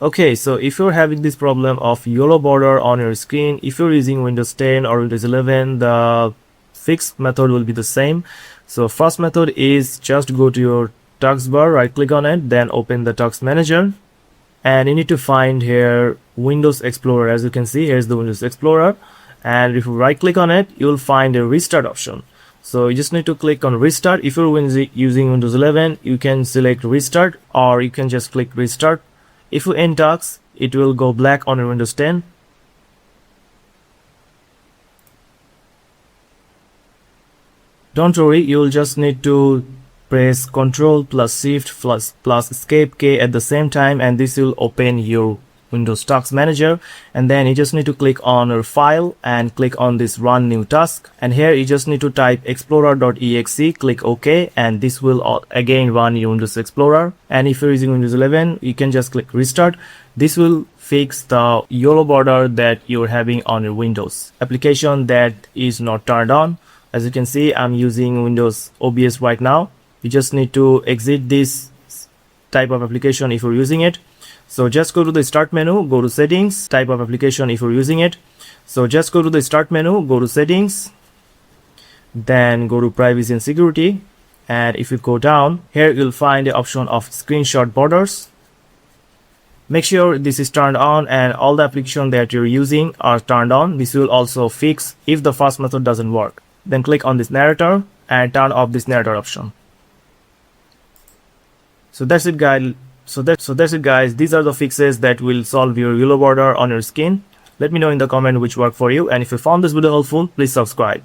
Okay, so if you're having this problem of yellow border on your screen, if you're using Windows 10 or Windows 11, the fixed method will be the same. So first method is just go to your taskbar, right click on it, then open the task manager, and you need to find here Windows Explorer. As you can see, here's the Windows Explorer, and if you right click on it, you'll find a restart option. So you just need to click on restart. If you're using Windows 11, you can select restart, or you can just click restart. If you end tasks, it will go black on your Windows 10. Don't worry, you will just need to press Ctrl plus Shift plus Escape key at the same time, and this will open your Windows Task Manager. And then you just need to click on your file and click on this Run New Task, and here you just need to type explorer.exe, click OK, and this will again run your Windows Explorer. And if you're using Windows 11, you can just click Restart. This will fix the yellow border that you're having on your Windows application that is not turned on. As you can see, I'm using Windows OBS right now. You just need to exit this type of application if you're using it. So just go to the start menu, go to settings, type of application if you're using it. So just go to the start menu, go to settings, then go to privacy and security, and if you go down here, you'll find the option of screenshot borders. Make sure this is turned on and all the applications that you're using are turned on. This will also fix if the first method doesn't work. Then click on this narrator and turn off this narrator option. So that's it, guys. So that's it, guys. These are the fixes that will solve your yellow border on your skin. Let me know in the comment which worked for you, and if you found this video helpful, please subscribe.